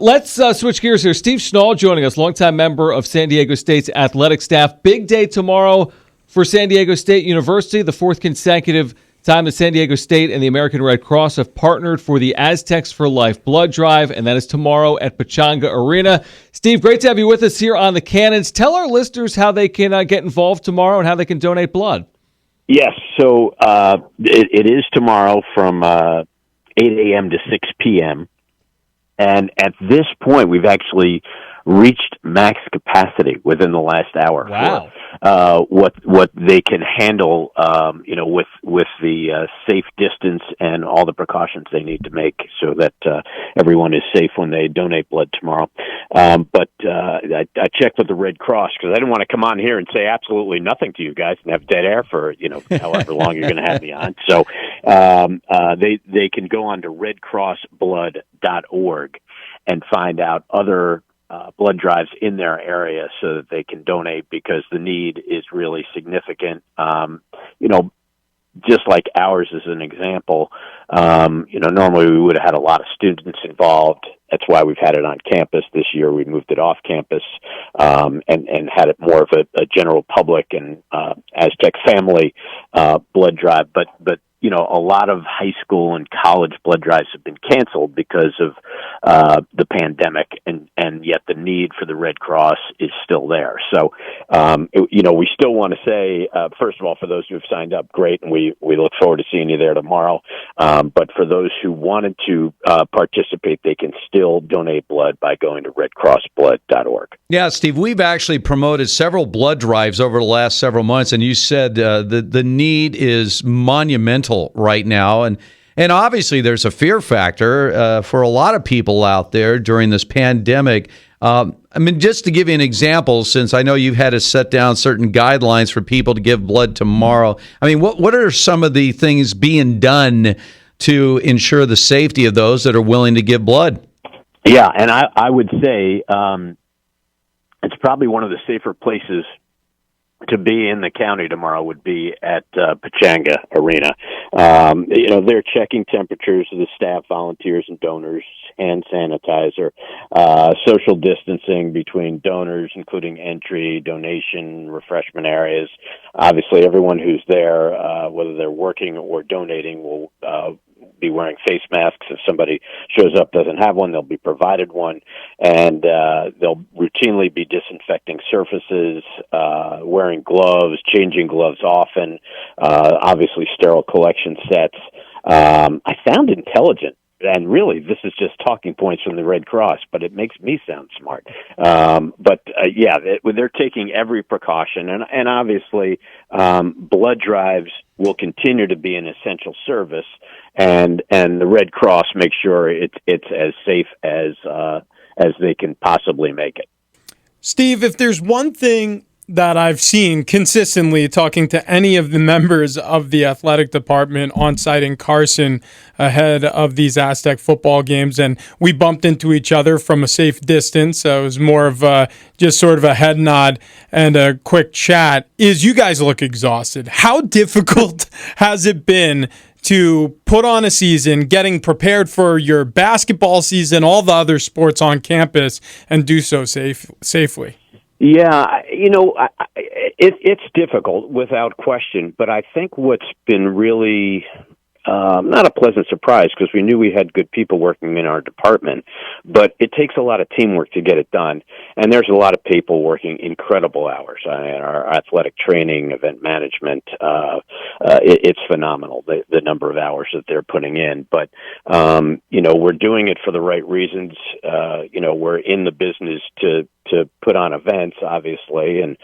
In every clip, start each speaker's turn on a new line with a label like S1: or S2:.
S1: Let's switch gears here. Steve Schnall joining us, longtime member of San Diego State's athletic staff. Big day tomorrow for San Diego State University, the fourth consecutive time that San Diego State and the American Red Cross have partnered for the Aztecs for Life blood drive, and that is tomorrow at Pechanga Arena. Steve, great to have you with us here on the Cannons. Tell our listeners how they can get involved tomorrow and how they can donate blood.
S2: Yes, so it is tomorrow from 8 a.m. to 6 p.m., and at this point, we've actually reached max capacity within the last hour.
S1: Wow.
S2: For what they can handle, with the safe distance and all the precautions they need to make so that everyone is safe when they donate blood tomorrow. But I checked with the Red Cross because I didn't want to come on here and say absolutely nothing to you guys and have dead air for however long you're going to have me on. So they can go on to redcrossblood.org and find out other blood drives in their area so that they can donate, because the need is really significant. Just like ours as an example, normally we would have had a lot of students involved. That's why we've had it on campus. This year we moved it off campus, and had it more of a general public and Aztec family blood drive. But a lot of high school and college blood drives have been canceled because of the pandemic, and yet the need for the Red Cross is still there. So, we still want to say, first of all, for those who have signed up, great, and we look forward to seeing you there tomorrow. But for those who wanted to participate, they can still donate blood by going to redcrossblood.org.
S3: Yeah, Steve, we've actually promoted several blood drives over the last several months, and you said the need is monumental right now, and obviously there's a fear factor for a lot of people out there during this pandemic. Just to give you an example, since I know you've had to set down certain guidelines for people to give blood tomorrow, what are some of the things being done to ensure the safety of those that are willing to give blood?
S2: Yeah, and I would say it's probably one of the safer places to be in the county tomorrow would be at Pechanga Arena. They're checking temperatures of the staff, volunteers, and donors, hand sanitizer, social distancing between donors, including entry, donation, refreshment areas. Obviously, everyone who's there, whether they're working or donating, will be wearing face masks. If somebody shows up doesn't have one, they'll be provided one, and they'll routinely be disinfecting surfaces, wearing gloves, changing gloves often, obviously sterile collection sets. I found intelligent, and really this is just talking points from the Red Cross, but it makes me sound smart. They're taking every precaution, and obviously blood drives will continue to be an essential service, and the Red Cross makes sure it's as safe as they can possibly make it.
S4: Steve, if there's one thing that I've seen consistently talking to any of the members of the athletic department on site in Carson ahead of these Aztec football games, and we bumped into each other from a safe distance, so it was more of just sort of a head nod and a quick chat, is you guys look exhausted. How difficult has it been to put on a season, getting prepared for your basketball season, all the other sports on campus, and do so safely?
S2: Yeah, it's difficult without question, but I think what's been really not a pleasant surprise, because we knew we had good people working in our department, but it takes a lot of teamwork to get it done, and there's a lot of people working incredible hours. Our athletic training, event management, it's phenomenal, the number of hours that they're putting in, but we're doing it for the right reasons. We're in the business to put on events, obviously, and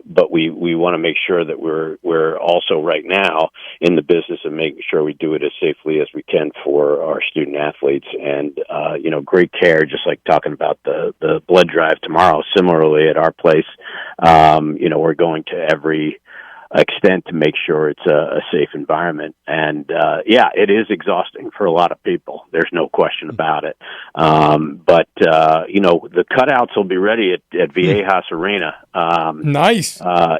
S2: but we want to make sure that we're also right now in the business of making sure we do it as safely as we can for our student athletes, and great care, just like talking about the blood drive tomorrow. Similarly, at our place, we're going to every extent to make sure it's a safe environment. And yeah, it is exhausting for a lot of people. There's no question about it. But the cutouts will be ready at Viejas Arena.
S4: Nice.
S2: On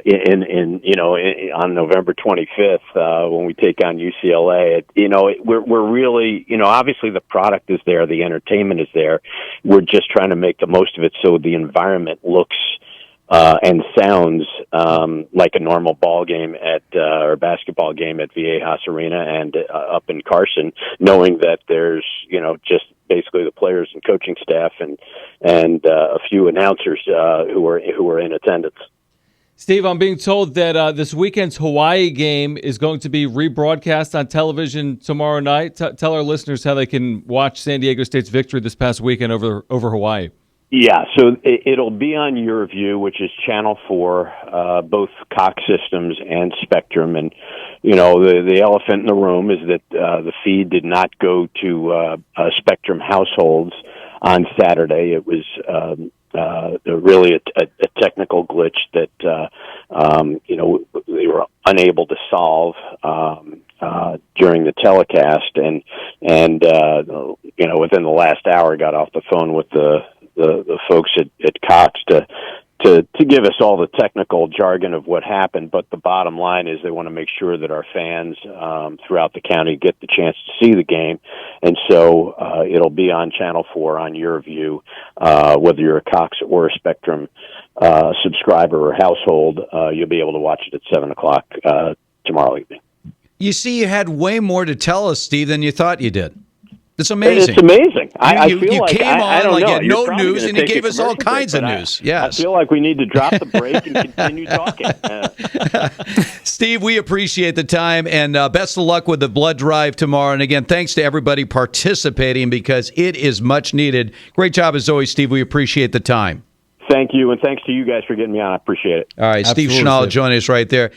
S2: November 25th when we take on UCLA. We're really, obviously the product is there, the entertainment is there. We're just trying to make the most of it so the environment looks and sounds like a normal ball game or basketball game at Viejas Arena and up in Carson, knowing that there's just basically the players and coaching staff and a few announcers who are in attendance.
S1: Steve, I'm being told that this weekend's Hawaii game is going to be rebroadcast on television tomorrow night. Tell our listeners how they can watch San Diego State's victory this past weekend over Hawaii.
S2: Yeah, so it'll be on YourView, which is Channel 4, both Cox Systems and Spectrum. And, the elephant in the room is that the feed did not go to Spectrum households on Saturday. It was really a technical glitch that, they were unable to solve during the telecast. And within the last hour, got off the phone with the folks at Cox to give us all the technical jargon of what happened, but the bottom line is they want to make sure that our fans throughout the county get the chance to see the game, and so it'll be on Channel 4 on YourView, whether you're a Cox or a Spectrum subscriber or household, you'll be able to watch it at 7:00 tomorrow evening.
S3: You see, you had way more to tell us, Steve, than you thought you did. It's amazing.
S2: It's amazing. I
S3: you
S2: feel like
S3: came
S2: I
S3: on
S2: don't
S3: like
S2: know.
S3: you had no
S2: You're
S3: news, and you gave us all kinds of
S2: break,
S3: news. Yes.
S2: I feel like we need to drop the break and continue talking.
S3: Steve, we appreciate the time, and best of luck with the blood drive tomorrow. And again, thanks to everybody participating because it is much needed. Great job as always, Steve. We appreciate the time.
S2: Thank you, and thanks to you guys for getting me on. I appreciate it.
S3: All right,
S1: Absolutely,
S3: Steve Schnall
S1: Steve.
S3: joining us right there.